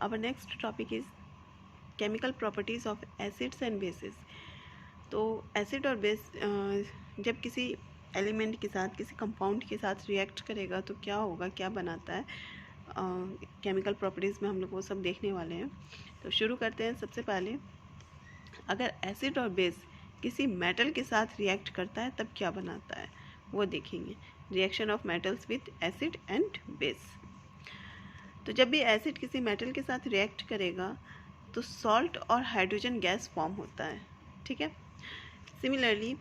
our next topic is chemical properties of acids and bases. तो acid और base जब किसी एलिमेंट के साथ, किसी कंपाउंड के साथ रिएक्ट करेगा तो क्या होगा, क्या बनाता है, केमिकल प्रॉपर्टीज़ में हम लोग वो सब देखने वाले हैं। तो शुरू करते हैं। सबसे पहले, अगर एसिड और बेस किसी मेटल के साथ रिएक्ट करता है तब क्या बनाता है वो देखेंगे। Reaction of metals with acid and base. तो जब भी एसिड किसी मेटल के साथ रिएक्ट करेगा तो सॉल्ट और हाइड्रोजन गैस फॉर्म होता है, ठीक है। सिमिलरली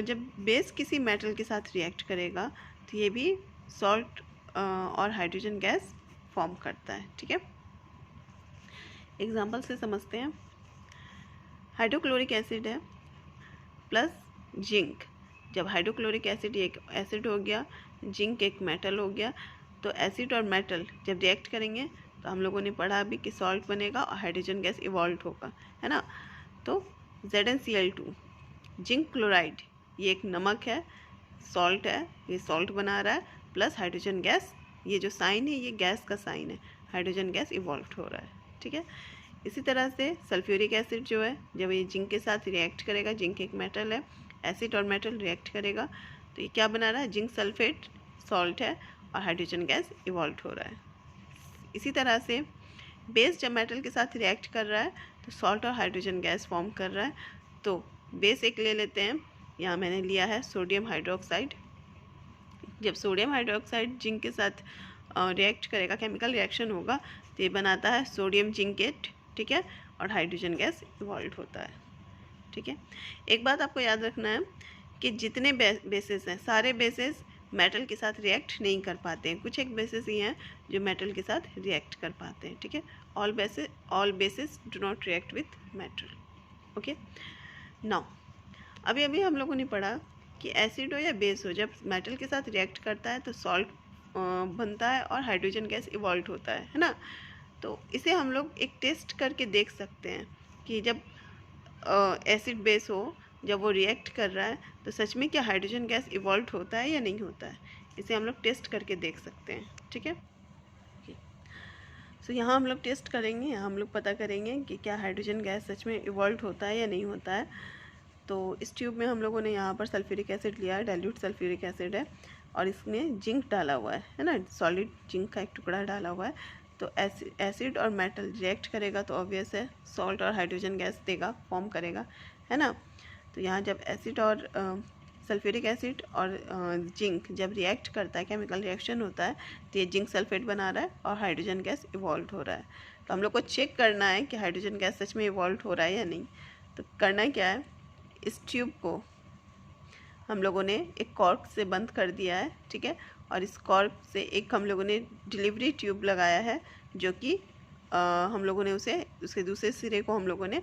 जब बेस किसी मेटल के साथ रिएक्ट करेगा तो ये भी सॉल्ट और हाइड्रोजन गैस फॉर्म करता है, ठीक है। एग्जांपल से समझते हैं। हाइड्रोक्लोरिक एसिड है प्लस जिंक। जब हाइड्रोक्लोरिक एसिड एक एसिड हो गया, जिंक एक मेटल हो गया, तो एसिड और मेटल जब रिएक्ट करेंगे तो हम लोगों ने पढ़ा अभी कि सॉल्ट बनेगा और हाइड्रोजन गैस इवॉल्व होगा, है ना। तो ZnCl2, जिंक क्लोराइड, ये एक नमक है, सॉल्ट है, ये सॉल्ट बना रहा है, प्लस हाइड्रोजन गैस, ये जो साइन है ये गैस का साइन है, हाइड्रोजन गैस इवॉल्व हो रहा है, ठीक है। इसी तरह से सल्फ्यूरिक एसिड जो है, जब ये जिंक के साथ रिएक्ट करेगा, जिंक एक मेटल है, एसिड और मेटल रिएक्ट करेगा तो ये क्या बना रहा है, जिंक सल्फेट, सॉल्ट है और हाइड्रोजन गैस इवॉल्व हो रहा है। इसी तरह से बेस जब मेटल के साथ रिएक्ट कर रहा है तो सॉल्ट और हाइड्रोजन गैस फॉर्म कर रहा है। तो बेस एक ले लेते हैं, यहाँ मैंने लिया है सोडियम हाइड्रोक्साइड। जब सोडियम हाइड्रोक्साइड जिंक के साथ रिएक्ट करेगा, केमिकल रिएक्शन होगा, तो ये बनाता है सोडियम जिंकेट, ठीक है, और हाइड्रोजन गैस इवॉल्व होता है, ठीक है। एक बात आपको याद रखना है कि जितने बेसिस हैं, सारे बेसिस मेटल के साथ रिएक्ट नहीं कर पाते हैं। कुछ एक बेसिस ही हैं जो मेटल के साथ रिएक्ट कर पाते हैं, ठीक है। All basis do not react with metal, okay. Now अभी हम लोगों ने पढ़ा कि एसिड हो या बेस हो, जब मेटल के साथ रिएक्ट करता है तो सॉल्ट बनता है और हाइड्रोजन गैस इवॉल्व होता है ना। तो इसे हम लोग एक टेस्ट करके देख सकते हैं कि जब एसिड बेस हो, जब वो रिएक्ट कर रहा है तो सच में क्या हाइड्रोजन गैस इवॉल्व होता है या नहीं होता है। इसे हम लोग टेस्ट करके देख सकते हैं, ठीक है। सो यहाँ हम लोग टेस्ट करेंगे, यहाँ हम लोग पता करेंगे कि क्या हाइड्रोजन गैस सच में इवॉल्व होता है या नहीं होता है। तो इस ट्यूब में हम लोगों ने यहाँ पर सल्फ्यूरिक एसिड लिया है, डाइल्यूट सल्फ्यूरिक एसिड है, और इसमें जिंक डाला हुआ है ना, सॉलिड जिंक का एक टुकड़ा डाला हुआ है। तो एसिड और मेटल रिएक्ट करेगा तो ऑब्वियस है सॉल्ट और हाइड्रोजन गैस देगा, फॉर्म करेगा, है ना। तो यहाँ जब एसिड और सल्फ्यूरिक एसिड और जिंक जब रिएक्ट करता है, केमिकल रिएक्शन होता है, तो ये जिंक सल्फेट बना रहा है और हाइड्रोजन गैस इवॉल्व हो रहा है। तो हम लोग को चेक करना है कि हाइड्रोजन गैस सच में इवॉल्व हो रहा है या नहीं। तो करना क्या है, इस ट्यूब को हम लोगों ने एक कॉर्क से बंद कर दिया है, ठीक है, और इस कॉर्क से एक हम लोगों ने डिलीवरी ट्यूब लगाया है, जो कि हम लोगों ने उसके दूसरे सिरे को हम लोगों ने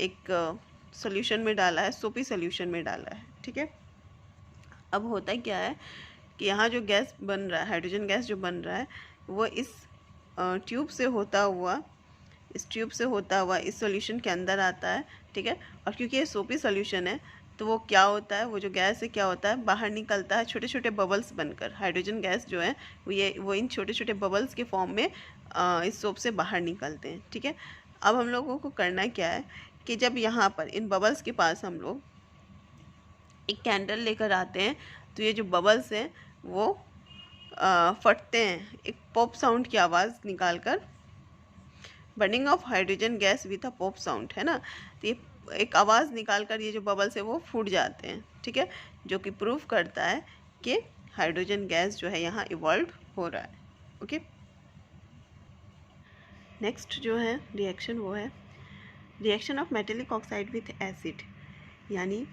एक सॉल्यूशन में डाला है, सोपी सॉल्यूशन में डाला है, ठीक है। अब होता क्या है कि यहाँ जो गैस बन रहा है, हाइड्रोजन गैस जो बन रहा है, वो इस ट्यूब से होता हुआ इस सॉल्यूशन के अंदर आता है, ठीक है। और क्योंकि ये सोपी सॉल्यूशन है तो वो क्या होता है, वो जो गैस है क्या होता है, बाहर निकलता है छोटे छोटे बबल्स बनकर। हाइड्रोजन गैस जो है वो इन छोटे छोटे बबल्स के फॉर्म में इस सोप से बाहर निकलते हैं, ठीक है। अब हम लोगों को करना क्या है कि जब यहाँ पर इन बबल्स के पास हम लोग एक कैंडल लेकर आते हैं तो ये जो बबल्स हैं वो फटते हैं, एक पॉप साउंड की आवाज़ निकालकर, burning of hydrogen gas with a pop sound, है ना। तो ये एक आवाज़ निकालकर ये जो बबल्स है वो फूट जाते हैं, ठीक है, जो कि प्रूव करता है कि हाइड्रोजन गैस जो है यहाँ इवॉल्व हो रहा है, ओके। नेक्स्ट जो है रिएक्शन वो है reaction of metallic oxide with acid. यानी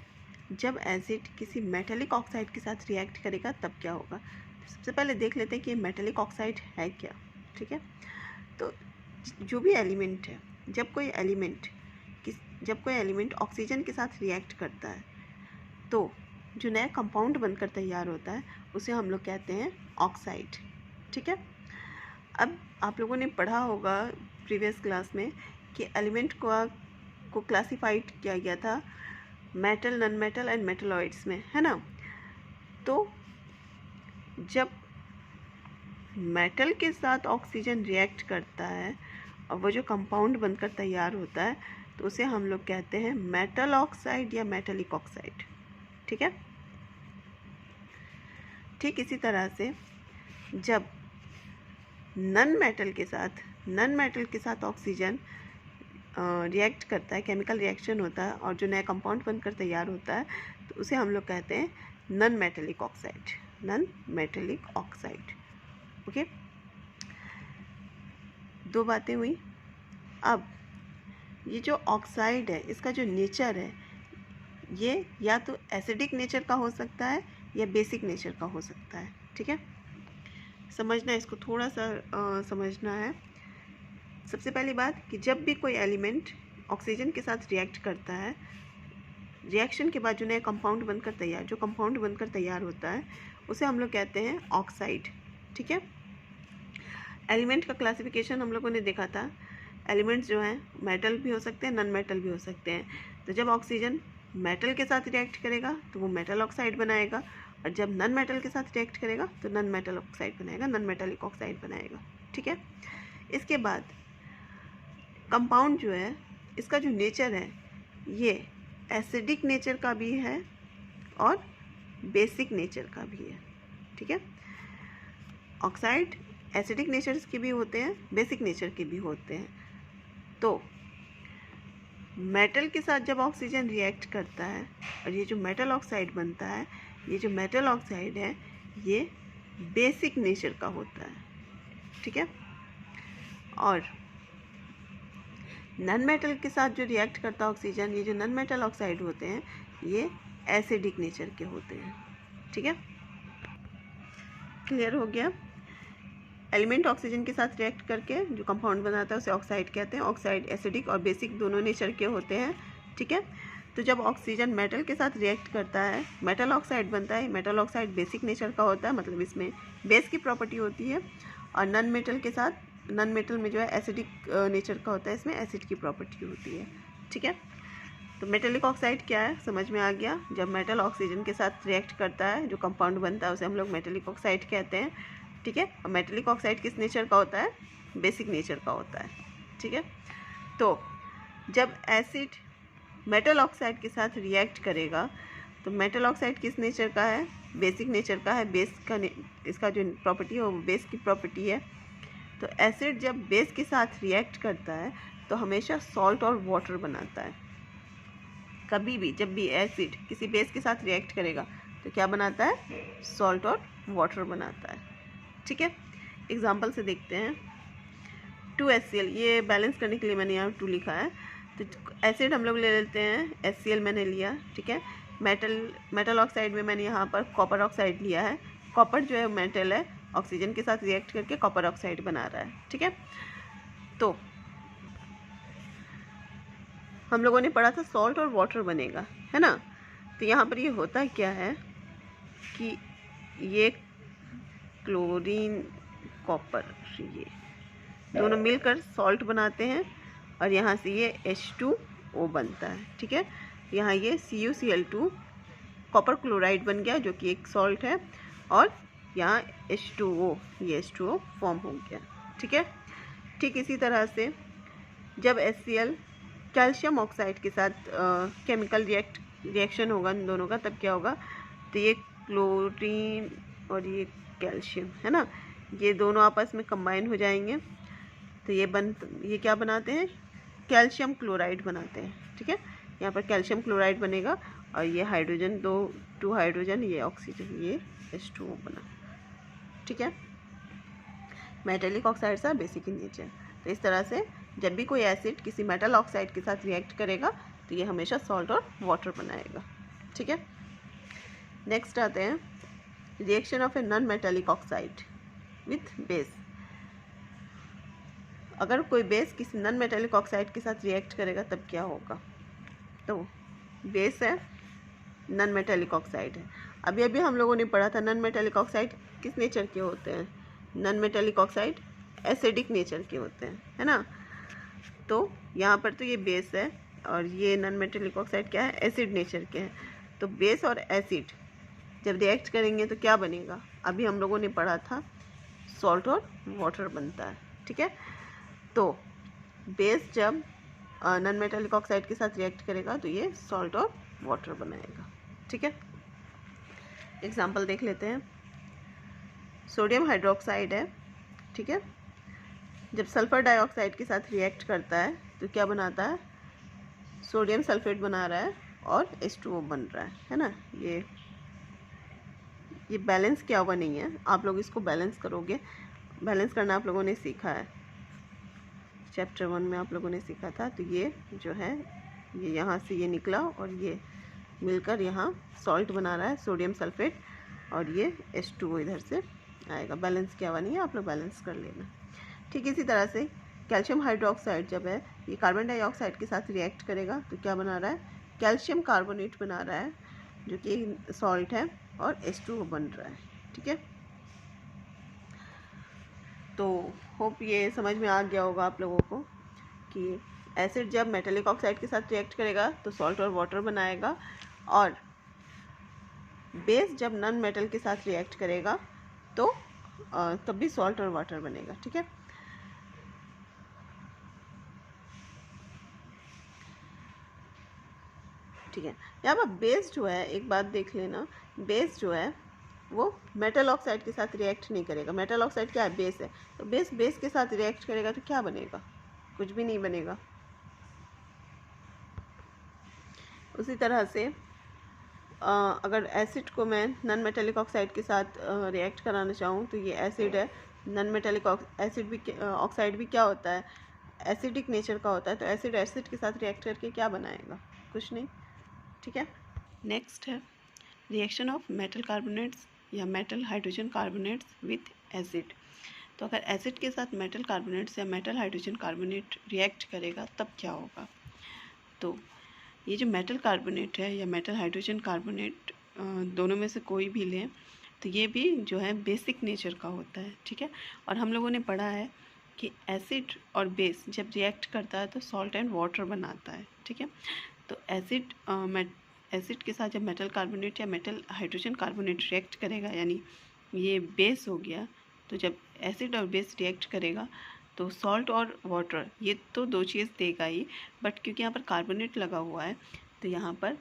जब एसिड किसी मेटेलिक ऑक्साइड के साथ रिएक्ट करेगा तब क्या होगा। सबसे पहले देख लेते हैं कि मेटेलिक ऑक्साइड है क्या, ठीक है। तो जो भी एलिमेंट है, जब कोई एलिमेंट ऑक्सीजन के साथ रिएक्ट करता है तो जो नया कंपाउंड बनकर तैयार होता है उसे हम लोग कहते हैं ऑक्साइड, ठीक है। अब आप लोगों ने पढ़ा होगा प्रीवियस क्लास में कि एलिमेंट को क्लासिफाइड किया गया था metal, non metal and metalloids में, है ना। तो जब मेटल के साथ ऑक्सीजन रिएक्ट करता है और वो जो कंपाउंड बनकर तैयार होता है तो उसे हम लोग कहते हैं मेटल ऑक्साइड या मेटलिक ऑक्साइड। ठीक है। ठीक इसी तरह से जब नन मेटल के साथ ऑक्सीजन रिएक्ट करता है, केमिकल रिएक्शन होता है और जो नया कंपाउंड बनकर तैयार होता है तो उसे हम लोग कहते हैं नन मेटलिक ऑक्साइड। ओके, दो बातें हुई। अब ये जो ऑक्साइड है इसका जो नेचर है ये या तो एसिडिक नेचर का हो सकता है या बेसिक नेचर का हो सकता है। ठीक है, समझना, इसको थोड़ा सा समझना है। सबसे पहली बात कि जब भी कोई एलिमेंट ऑक्सीजन के साथ रिएक्ट करता है, रिएक्शन के बाद जो नया कंपाउंड बनकर तैयार होता है उसे हम लोग कहते हैं ऑक्साइड। ठीक है, एलिमेंट का क्लासिफिकेशन हम लोगों ने देखा था। एलिमेंट्स जो हैं मेटल भी हो सकते हैं, नॉन मेटल भी हो सकते हैं। तो जब ऑक्सीजन मेटल के साथ रिएक्ट करेगा तो वो मेटल ऑक्साइड बनाएगा, और जब नॉन मेटल के साथ रिएक्ट करेगा तो नॉन मेटल ऑक्साइड बनाएगा, नॉन मेटलिक ऑक्साइड बनाएगा। ठीक है, इसके बाद कंपाउंड जो है इसका जो नेचर है ये एसिडिक नेचर का भी है और बेसिक नेचर का भी है। ठीक है, ऑक्साइड एसिडिक नेचर के भी होते हैं, बेसिक नेचर के भी होते हैं। तो मेटल के साथ जब ऑक्सीजन रिएक्ट करता है और ये जो मेटल ऑक्साइड बनता है, ये जो मेटल ऑक्साइड है ये बेसिक नेचर का होता है। ठीक है, और नॉन मेटल के साथ जो रिएक्ट करता है ऑक्सीजन, ये जो नॉन मेटल ऑक्साइड होते हैं ये एसिडिक नेचर के होते हैं। ठीक है, क्लियर हो गया। एलिमेंट ऑक्सीजन के साथ रिएक्ट करके जो कंपाउंड बनाता है उसे ऑक्साइड कहते हैं। ऑक्साइड एसिडिक और बेसिक दोनों नेचर के होते हैं। ठीक है, तो जब ऑक्सीजन मेटल के साथ रिएक्ट करता है, मेटल ऑक्साइड बनता है। मेटल ऑक्साइड बेसिक नेचर का होता है, मतलब इसमें बेस की प्रॉपर्टी होती है, और नॉन मेटल में जो है एसिडिक नेचर का होता है, इसमें एसिड की प्रॉपर्टी होती है। ठीक है, तो मेटलिक ऑक्साइड क्या है समझ में आ गया। जब मेटल ऑक्सीजन के साथ रिएक्ट करता है जो कंपाउंड बनता है उसे हम लोग मेटलिक ऑक्साइड कहते हैं। ठीक है, और मेटलिक ऑक्साइड किस नेचर का होता है? बेसिक नेचर का होता है। ठीक है, तो जब एसिड मेटल ऑक्साइड के साथ रिएक्ट करेगा तो मेटल ऑक्साइड किस नेचर का है? बेसिक नेचर का है। बेस का इसका जो प्रॉपर्टी है वो बेस की प्रॉपर्टी है। तो एसिड जब बेस के साथ रिएक्ट करता है तो हमेशा सॉल्ट और वाटर बनाता है। कभी भी जब भी एसिड किसी बेस के साथ रिएक्ट करेगा तो क्या बनाता है? सॉल्ट और वाटर बनाता है। ठीक है, एग्जाम्पल से देखते हैं। 2HCl, ये बैलेंस करने के लिए मैंने यहाँ 2 लिखा है। तो एसिड हम लोग ले लेते हैं, HCl मैंने लिया। ठीक है, मेटल ऑक्साइड में मैंने यहाँ पर कॉपर ऑक्साइड लिया है। कॉपर जो है मेटल है, ऑक्सीजन के साथ रिएक्ट करके कॉपर ऑक्साइड बना रहा है। ठीक है, तो हम लोगों ने पढ़ा था सॉल्ट और वाटर बनेगा, है ना। तो यहाँ पर ये होता क्या है कि ये क्लोरीन कॉपर ये दोनों मिलकर सॉल्ट बनाते हैं और यहाँ से ये H2O बनता है। ठीक है, यहाँ ये CuCl2 कॉपर क्लोराइड बन गया जो कि एक सॉल्ट है, और यहाँ H2O, ये H2O फॉर्म हो गया। ठीक है, ठीक इसी तरह से जब HCl कैल्शियम ऑक्साइड के साथ केमिकल रिएक्शन होगा इन दोनों का, तब क्या होगा? तो ये क्लोरीन और ये कैल्शियम, है ना, ये दोनों आपस में कंबाइन हो जाएंगे तो ये क्या बनाते हैं? कैल्शियम क्लोराइड बनाते हैं। ठीक है, यहाँ पर कैल्शियम क्लोराइड बनेगा और ये हाइड्रोजन, 2 हाइड्रोजन, ये ऑक्सीजन, ये H2O बना। ठीक है, metallic oxides are basic in nature. तो इस तरह से जब भी कोई एसिड किसी मेटल ऑक्साइड के साथ रिएक्ट करेगा तो ये हमेशा सॉल्ट और वाटर बनाएगा। ठीक है, नेक्स्ट आते हैं reaction of a non metallic oxide with base. अगर कोई बेस किसी नॉन मेटलिक ऑक्साइड के साथ रिएक्ट करेगा तब क्या होगा? तो बेस है, नॉन मेटलिक ऑक्साइड है। अभी हम लोगों ने पढ़ा था नॉन मेटलिक ऑक्साइड किस नेचर के होते हैं? Non metallic oxide acidic nature के होते हैं, है ना। तो यहाँ पर तो ये बेस है और ये नॉन मेटलिक ऑक्साइड क्या है? एसिड नेचर के हैं। तो बेस और एसिड जब रिएक्ट करेंगे तो क्या बनेगा? अभी हम लोगों ने पढ़ा था सॉल्ट और वाटर बनता है। ठीक है, तो बेस जब नॉन मेटालिक ऑक्साइड के साथ रिएक्ट करेगा तो ये सॉल्ट और वाटर बनाएगा। ठीक है, एग्जाम्पल देख लेते हैं। सोडियम हाइड्रोक्साइड है, ठीक है, जब सल्फर डाइऑक्साइड के साथ रिएक्ट करता है तो क्या बनाता है, सोडियम सल्फेट बना रहा है और H2O बन रहा है ना। ये बैलेंस किया हुआ नहीं है, आप लोग इसको बैलेंस करोगे। बैलेंस करना आप लोगों ने सीखा है, चैप्टर 1 में आप लोगों ने सीखा था। तो ये जो है ये यहाँ से ये निकला और ये मिलकर यहाँ सॉल्ट बना रहा है, सोडियम सल्फेट, और ये H2O इधर से आएगा। बैलेंस किया हुआ नहीं है, आप लोग बैलेंस कर लेना। ठीक इसी तरह से कैल्शियम हाइड्रोक्साइड जब है ये कार्बन डाइऑक्साइड के साथ रिएक्ट करेगा तो क्या बना रहा है, कैल्शियम कार्बोनेट बना रहा है जो कि सॉल्ट है, और H2O बन रहा है। ठीक है, तो होप ये समझ में आ गया होगा आप लोगों को कि एसिड जब मेटालिक ऑक्साइड के साथ रिएक्ट करेगा तो सॉल्ट और वाटर बनाएगा, और बेस जब नॉन मेटल के साथ रिएक्ट करेगा तो तब भी सॉल्ट और वाटर बनेगा। ठीक है, ठीक है, यहाँ पर बेस जो है, एक बात देख लेना, बेस जो है वो मेटल ऑक्साइड के साथ रिएक्ट नहीं करेगा। मेटल ऑक्साइड क्या है, बेस है, तो बेस के साथ रिएक्ट करेगा तो क्या बनेगा, कुछ भी नहीं बनेगा। उसी तरह से अगर एसिड को मैं नॉन मेटालिक ऑक्साइड के साथ रिएक्ट कराना चाहूँ तो ये एसिड है, नॉन मेटालिक एसिड भी ऑक्साइड भी क्या होता है, एसिडिक नेचर का होता है। तो एसिड के साथ रिएक्ट करके क्या बनाएगा, कुछ नहीं। ठीक है, नेक्स्ट है रिएक्शन ऑफ मेटल कार्बोनेट्स या metal hydrogen carbonates with acid. तो अगर एसिड के साथ मेटल कार्बोनेट्स या मेटल हाइड्रोजन कार्बोनेट रिएक्ट करेगा तब क्या होगा। तो ये जो मेटल कार्बोनेट है या मेटल हाइड्रोजन कार्बोनेट, दोनों में से कोई भी लें तो ये भी जो है बेसिक नेचर का होता है। ठीक है, और हम लोगों ने पढ़ा है कि एसिड और बेस जब रिएक्ट करता है तो सॉल्ट एंड वाटर बनाता है। ठीक है, तो एसिड के साथ जब मेटल कार्बोनेट या मेटल हाइड्रोजन कार्बोनेट रिएक्ट करेगा, यानी ये बेस हो गया, तो जब एसिड और बेस रिएक्ट करेगा तो सॉल्ट और वाटर ये तो दो चीज़ देगा ही, बट क्योंकि यहाँ पर कार्बोनेट लगा हुआ है तो यहाँ पर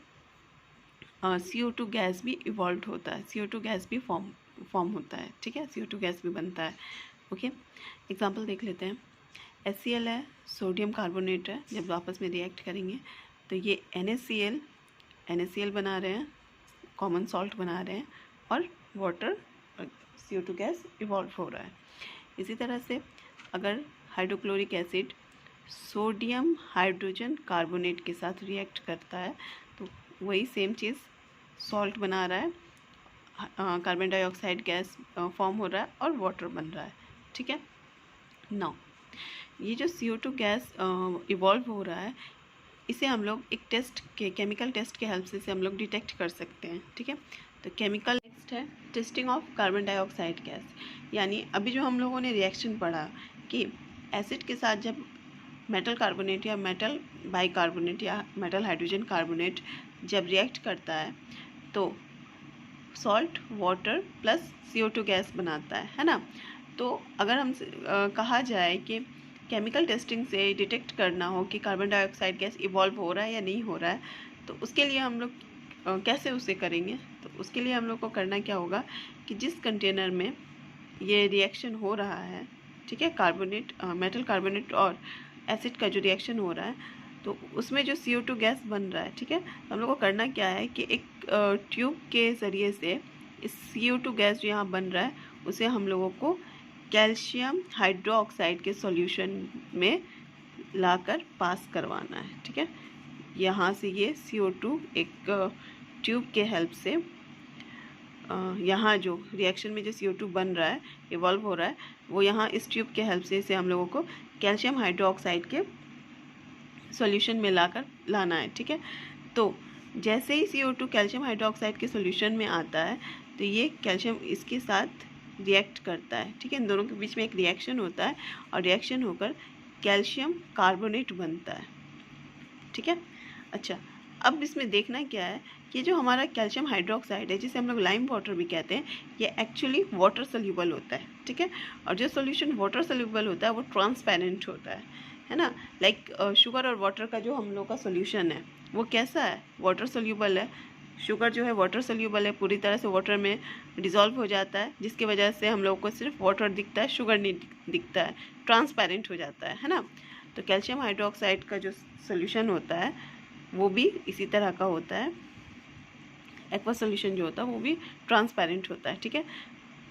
CO2 गैस भी इवॉल्व होता है, CO2 गैस भी फॉर्म होता है। ठीक है, CO2 गैस भी बनता है। ओके, एग्जांपल देख लेते हैं। HCl है, सोडियम कार्बोनेट है, जब आपस में रिएक्ट करेंगे तो ये NaCl बना रहे हैं, कॉमन सॉल्ट बना रहे हैं, और वाटर CO2 गैस इवॉल्व हो रहा है। इसी तरह से अगर hydrochloric acid sodium hydrogen carbonate के साथ रिएक्ट करता है तो वही सेम चीज़ सॉल्ट बना रहा है, कार्बन डाइऑक्साइड गैस फॉर्म हो रहा है और वाटर बन रहा है। ठीक है, नाउ ये जो CO2 गैस इवॉल्व हो रहा है इसे हम लोग एक केमिकल टेस्ट के हेल्प से इसे हम लोग डिटेक्ट कर सकते हैं। ठीक है, तो केमिकल नेक्स्ट है testing of carbon dioxide gas. यानी अभी जो हम लोगों ने रिएक्शन पढ़ा कि एसिड के साथ जब मेटल कार्बोनेट या मेटल बाइकार्बोनेट या मेटल हाइड्रोजन कार्बोनेट जब रिएक्ट करता है तो salt water plus CO2 gas बनाता है ना। तो अगर हम कहा जाए कि केमिकल टेस्टिंग से डिटेक्ट करना हो कि कार्बन डाइऑक्साइड गैस इवॉल्व हो रहा है या नहीं हो रहा है, तो उसके लिए हम लोग कैसे उसे करेंगे। तो उसके लिए हम लोग को करना क्या होगा कि जिस कंटेनर में ये रिएक्शन हो रहा है, ठीक है, कार्बोनेट मेटल कार्बोनेट और एसिड का जो रिएक्शन हो रहा है तो उसमें जो CO2 गैस बन रहा है, ठीक है, तो हम लोग को करना क्या है कि एक ट्यूब के ज़रिए से इस CO2 गैस जो यहाँ बन रहा है उसे हम लोगों को कैल्शियम हाइड्रोक्साइड के सॉल्यूशन में लाकर पास करवाना है। ठीक है, यहाँ से ये CO2 एक ट्यूब के हेल्प से यहाँ जो रिएक्शन में जो CO2 बन रहा है, इवॉल्व हो रहा है, वो यहाँ इस ट्यूब के हेल्प से इसे हम लोगों को कैल्शियम हाइड्रोक्साइड के सॉल्यूशन में लाना है। ठीक है, तो जैसे ही CO2 कैल्शियम हाइड्रोक्साइड के सॉल्यूशन में आता है तो ये कैल्शियम इसके साथ रिएक्ट करता है। ठीक है, इन दोनों के बीच में एक रिएक्शन होता है और रिएक्शन होकर कैल्शियम कार्बोनेट बनता है। ठीक है, अच्छा, अब इसमें देखना क्या है ये जो हमारा कैल्शियम हाइड्रोक्साइड है, जिसे हम लोग लाइम वाटर भी कहते हैं, ये एक्चुअली वाटर सोल्यूबल होता है, ठीक है। और जो सॉल्यूशन वाटर सोल्यूबल होता है वो ट्रांसपेरेंट होता है ना। लाइक शुगर और वाटर का जो हम लोग का सॉल्यूशन है वो कैसा है, वाटर सोल्यूबल है। शुगर जो है वाटर सोल्यूबल है, पूरी तरह से वाटर में डिज़ोल्व हो जाता है, जिसकी वजह से हम लोग को सिर्फ वाटर दिखता है, शुगर नहीं दिखता है, ट्रांसपेरेंट हो जाता है ना। तो कैल्शियम हाइड्रोक्साइड का जो सॉल्यूशन होता है वो भी इसी तरह का होता है। एक्वा सॉल्यूशन जो होता है वो भी ट्रांसपेरेंट होता है, ठीक है।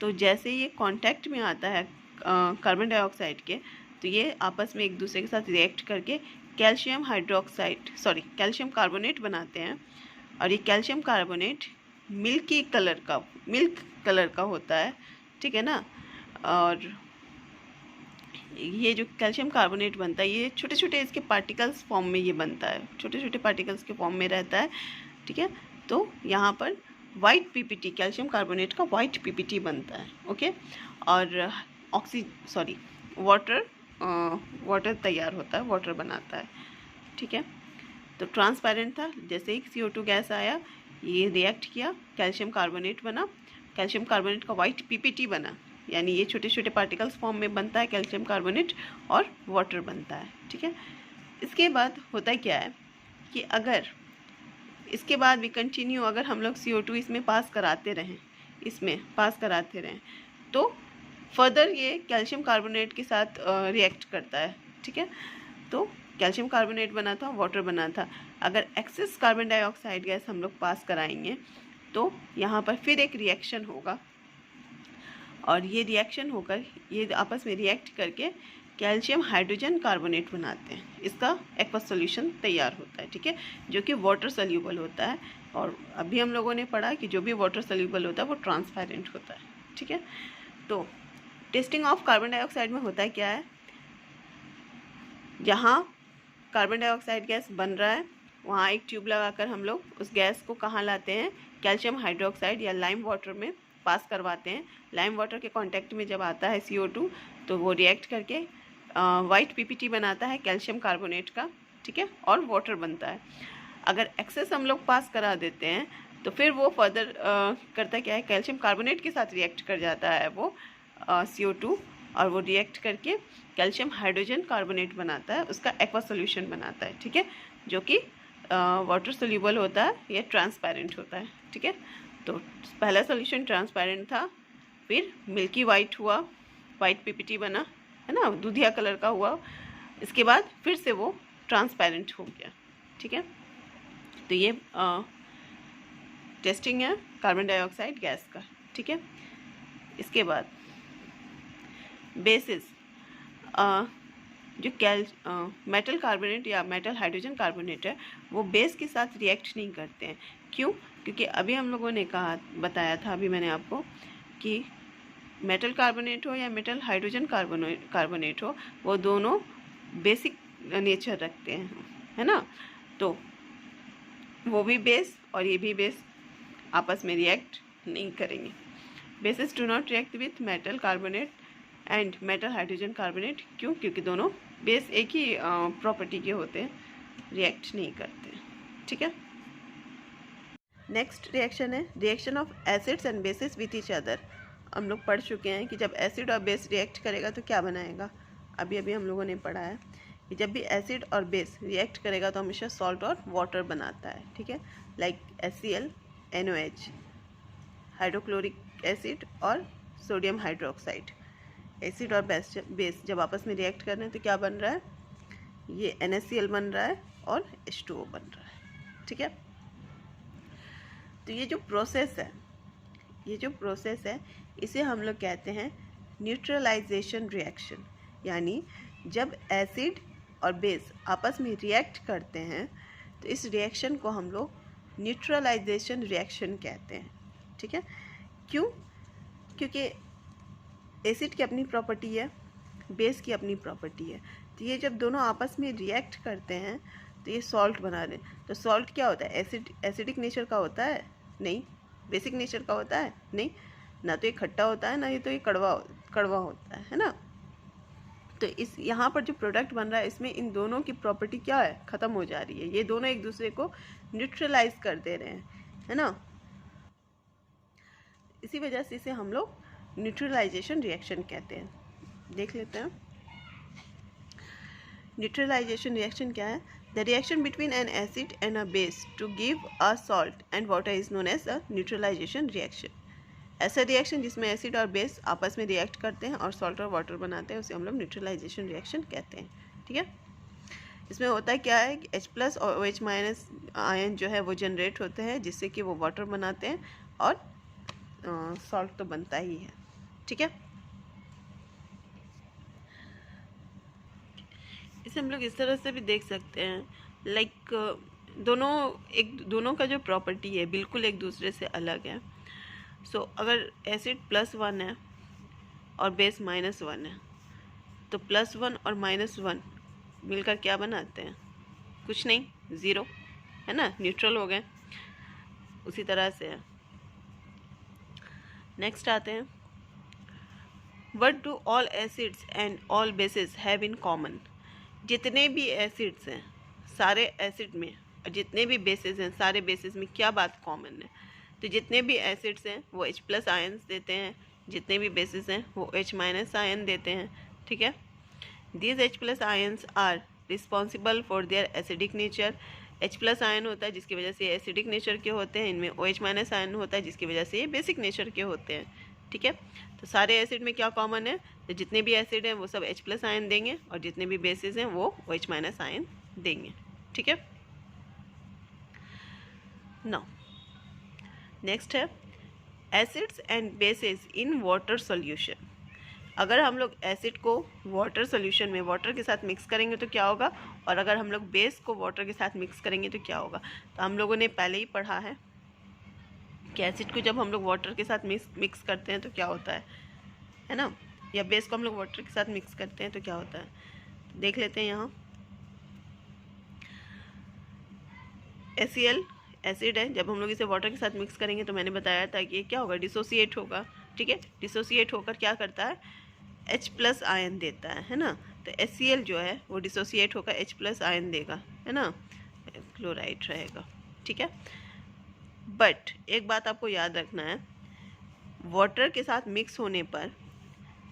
तो जैसे ये कांटेक्ट में आता है कार्बन डाइऑक्साइड के, तो ये आपस में एक दूसरे के साथ रिएक्ट करके कैल्शियम कार्बोनेट बनाते हैं। और ये कैल्शियम कार्बोनेट मिल्क कलर का होता है, ठीक है ना। और ये जो कैल्शियम कार्बोनेट बनता है ये छोटे छोटे इसके पार्टिकल्स फॉर्म में ये बनता है, छोटे छोटे पार्टिकल्स के फॉर्म में रहता है, ठीक है। तो यहाँ पर वाइट पीपीटी, कैल्शियम कार्बोनेट का वाइट पीपीटी बनता है, ओके। और वाटर तैयार होता है, वाटर बनाता है, ठीक है। तो ट्रांसपेरेंट था, जैसे ही CO2 गैस आया ये रिएक्ट किया, कैल्शियम कार्बोनेट बना, कैल्शियम कार्बोनेट का वाइट पीपीटी बना, यानी ये छोटे छोटे पार्टिकल्स फॉर्म में बनता है कैल्शियम कार्बोनेट, और वाटर बनता है, ठीक है। इसके बाद होता क्या है कि अगर इसके बाद भी कंटिन्यू अगर हम लोग CO2 इसमें पास कराते रहें तो फर्दर ये कैल्शियम कार्बोनेट के साथ रिएक्ट करता है, ठीक है। तो कैल्शियम कार्बोनेट बना था, वाटर बना था। अगर एक्सेस कार्बन डाइऑक्साइड गैस हम लोग पास कराएंगे तो यहाँ पर फिर एक रिएक्शन होगा, और ये रिएक्शन होकर ये आपस में रिएक्ट करके कैल्शियम हाइड्रोजन कार्बोनेट बनाते हैं। इसका एक्वा सॉल्यूशन तैयार होता है, ठीक है, जो कि वाटर सोल्यूबल होता है। और अभी हम लोगों ने पढ़ा कि जो भी वाटर सोल्यूबल होता है वो ट्रांसपेरेंट होता है, ठीक है। तो टेस्टिंग ऑफ कार्बन डाइऑक्साइड में होता है क्या है, जहाँ कार्बन डाइऑक्साइड गैस बन रहा है वहाँ एक ट्यूब लगाकर हम लोग उस गैस को कहाँ लाते हैं, कैल्शियम हाइड्रोक्साइड या लाइम वाटर में पास करवाते हैं। लाइम वाटर के कांटेक्ट में जब आता है CO2 तो वो रिएक्ट करके वाइट पीपीटी बनाता है कैल्शियम कार्बोनेट का, ठीक है, और वाटर बनता है। अगर एक्सेस हम लोग पास करा देते हैं तो फिर वो फर्दर करता क्या है, कैल्शियम कार्बोनेट के साथ रिएक्ट कर जाता है वो CO2, और वो रिएक्ट करके कैल्शियम हाइड्रोजन कार्बोनेट बनाता है, उसका एक्वा सॉल्यूशन बनाता है, ठीक है, जो कि वाटर सोल्यूबल होता है या ट्रांसपेरेंट होता है, ठीक है। तो पहला सॉल्यूशन ट्रांसपेरेंट था, फिर मिल्की वाइट हुआ, वाइट पीपीटी बना, है ना, दूधिया कलर का हुआ। इसके बाद फिर से वो ट्रांसपेरेंट हो गया, ठीक है। तो ये टेस्टिंग है कार्बन डाइऑक्साइड गैस का, ठीक है। इसके बाद बेसिस, जो मेटल कार्बोनेट या मेटल हाइड्रोजन कार्बोनेट है वो बेस के साथ रिएक्ट नहीं करते हैं। क्यों? क्योंकि अभी हम लोगों ने बताया था अभी मैंने आपको कि मेटल कार्बोनेट हो या मेटल हाइड्रोजन कार्बोनेट हो, वो दोनों बेसिक नेचर रखते हैं, है ना। तो वो भी बेस और ये भी बेस आपस में रिएक्ट नहीं करेंगे। Basis do not react with metal carbonate and metal hydrogen carbonate. क्यों? क्योंकि दोनों बेस एक ही प्रॉपर्टी के होते हैं, रिएक्ट नहीं करते, ठीक है। नेक्स्ट रिएक्शन है reaction of acids and bases with each other. हम लोग पढ़ चुके हैं कि जब एसिड और बेस रिएक्ट करेगा तो क्या बनाएगा, अभी अभी हम लोगों ने पढ़ा है कि जब भी एसिड और बेस रिएक्ट करेगा तो हमेशा सॉल्ट और वाटर बनाता है, ठीक है। Like HCl, NOH, hydrochloric acid और सोडियम हाइड्रोक्साइड। एसिड और बेस जब आपस में रिएक्ट कर रहे हैं तो क्या बन रहा है, ये NaCl बन रहा है और H2O बन रहा है, ठीक है। तो ये जो प्रोसेस है इसे हम लोग कहते हैं न्यूट्रलाइजेशन रिएक्शन। यानी जब एसिड और बेस आपस में रिएक्ट करते हैं तो इस रिएक्शन को हम लोग न्यूट्रलाइजेशन रिएक्शन कहते हैं, ठीक है। क्यों? क्योंकि एसिड की अपनी प्रॉपर्टी है, बेस की अपनी प्रॉपर्टी है, तो ये जब दोनों आपस में रिएक्ट करते हैं तो ये सॉल्ट बना रहे हैं। तो सॉल्ट क्या होता है, एसिडिक नेचर का होता है? नहीं। बेसिक नेचर का होता है? नहीं। ना तो ये खट्टा होता है, ना ये तो ये कड़वा होता है ना। तो इस यहाँ पर जो प्रोडक्ट बन रहा है इसमें इन दोनों की प्रॉपर्टी क्या है, ख़त्म हो जा रही है। ये दोनों एक दूसरे को न्यूट्रलाइज कर दे रहे हैं। है ना। इसी वजह से इसे हम लोग न्यूट्रलाइजेशन रिएक्शन कहते हैं। देख लेते हैं न्यूट्रलाइजेशन रिएक्शन क्या है। The reaction between an acid and a base to give a salt and water is known as a neutralisation reaction. ऐसा रिएक्शन जिसमें एसिड और बेस आपस में रिएक्ट करते हैं और सॉल्ट और वाटर बनाते हैं उसे हम लोग न्यूट्रलाइजेशन रिएक्शन कहते हैं। ठीक है, इसमें होता क्या है कि H+ और OH- आयन जो है वो जनरेट होते हैं जिससे कि वो वाटर बनाते हैं और सॉल्ट तो बनता ही है। ठीक है, इसे हम लोग इस तरह से भी देख सकते हैं, लाइक दोनों का जो प्रॉपर्टी है बिल्कुल एक दूसरे से अलग है। सो अगर एसिड +1 है और बेस -1 है तो +1 और -1 मिलकर क्या बनाते हैं, कुछ नहीं, 0, है ना, न्यूट्रल हो गए। उसी तरह से है। नेक्स्ट आते हैं, what do all acids and all basis have in common. जितने भी एसिड्स हैं सारे एसिड में और जितने भी बेसिस हैं सारे बेसिस में क्या बात कॉमन है, तो जितने भी एसिड्स हैं वो H+ आयन्स देते हैं, जितने भी बेसिस हैं वो H- आयन देते हैं। ठीक है, these H+ ions are responsible for their acidic nature. H+ ion होता है जिसकी वजह से ये एसिडिक नेचर के होते हैं, इनमें OH- आयन होता है जिसकी वजह से ये बेसिक नेचर के होते हैं। ठीक है, तो सारे एसिड में क्या कॉमन है, तो जितने भी एसिड हैं वो सब H+ आयन देंगे और जितने भी बेसिस हैं वो OH- आयन देंगे। ठीक है, नाउ नेक्स्ट है acids and bases in water solution. अगर हम लोग एसिड को वाटर सॉल्यूशन में वाटर के साथ मिक्स करेंगे तो क्या होगा, और अगर हम लोग बेस को वाटर के साथ मिक्स करेंगे तो क्या होगा। तो हम लोगों ने पहले ही पढ़ा है कि एसिड को जब हम लोग वाटर के साथ मिक्स करते हैं तो क्या होता है ना, या बेस को हम लोग वाटर के साथ मिक्स करते हैं तो क्या होता है। देख लेते हैं यहाँ HCl एसिड है, जब हम लोग इसे वाटर के साथ मिक्स करेंगे तो मैंने बताया था कि ये क्या होगा, डिसोसिएट होगा। ठीक है, डिसोसिएट होकर क्या करता है, H+ आयन देता है ना। तो HCl जो है वो डिसोसिएट होकर H+ आयन देगा, है ना, क्लोराइड रहेगा। ठीक है, बट एक बात आपको याद रखना है, वाटर के साथ मिक्स होने पर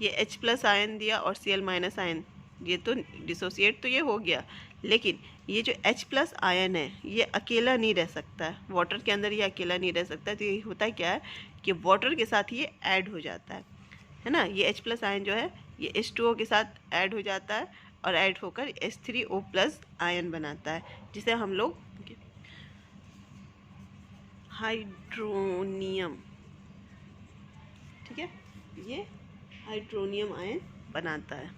ये H+ आयन दिया और Cl- आयन, ये तो डिसोसिएट तो ये हो गया, लेकिन ये जो H+ आयन है ये अकेला नहीं रह सकता है वाटर के अंदर, ये अकेला नहीं रह सकता। तो ये होता क्या है कि वाटर के साथ ये ऐड हो जाता है ना। ये H+ आयन जो है ये H2O के साथ ऐड हो जाता है और ऐड होकर H3O+ आयन बनाता है, जिसे हम लोग हाइड्रोनियम, ठीक है, ये हाइड्रोनियम आयन बनाता है।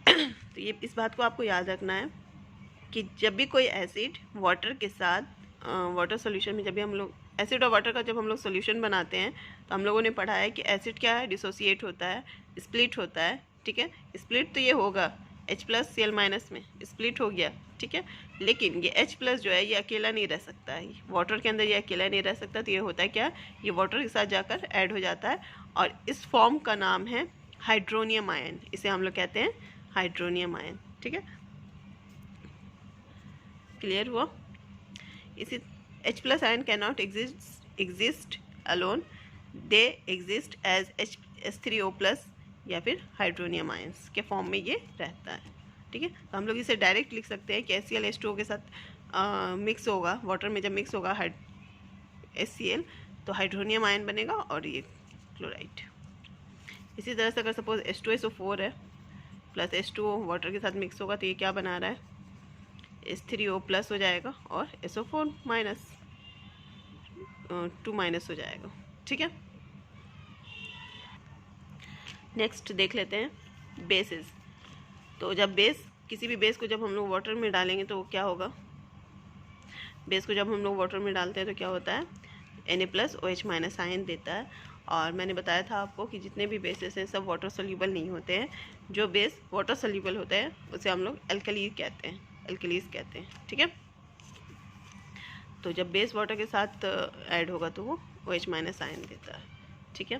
तो ये इस बात को आपको याद रखना है कि जब भी कोई एसिड वाटर के साथ वाटर सॉल्यूशन में, जब भी हम लोग एसिड और वाटर का जब हम लोग सॉल्यूशन बनाते हैं तो हम लोगों ने पढ़ा है कि एसिड क्या है, डिसोसिएट होता है, स्प्लिट होता है। ठीक है, स्प्लिट तो ये होगा H+ Cl- में स्प्लिट हो गया। ठीक है, लेकिन ये H+ जो है ये अकेला नहीं रह सकता है, वाटर के अंदर ये अकेला नहीं रह सकता। तो ये होता है क्या, ये वाटर के साथ जाकर ऐड हो जाता है और इस फॉर्म का नाम है हाइड्रोनियम आयन। इसे हम लोग कहते हैं हाइड्रोनियम आयन। ठीक है, क्लियर हुआ। इसी H+ ion can not exist alone, they exist as H3O+ या फिर हाइड्रोनियम आयन्स के फॉर्म में ये रहता है। ठीक है, तो हम लोग इसे डायरेक्ट लिख सकते हैं कि HCl H2O के साथ मिक्स होगा, वाटर में जब मिक्स होगा HCl तो हाइड्रोनियम आयन बनेगा और ये क्लोराइड। इसी तरह से अगर सपोज H2SO4 है प्लस H2O वाटर के साथ मिक्स होगा तो ये क्या बना रहा है, H3O+ हो जाएगा और SO4- 2- हो जाएगा। ठीक है, नेक्स्ट देख लेते हैं बेसिस। तो जब किसी भी बेस को जब हम लोग वाटर में डालेंगे तो क्या होगा, बेस को जब हम लोग वाटर में डालते हैं तो क्या होता है, Na+ OH- आयन देता है। और मैंने बताया था आपको कि जितने भी बेसिस हैं सब वाटर सोल्यूबल नहीं होते हैं, जो बेस वाटर सोल्यूबल होते हैं उसे हम लोग एल्कलीज कहते हैं। ठीक है, तो जब बेस वाटर के साथ ऐड होगा तो वो OH- आयन देता है। ठीक है,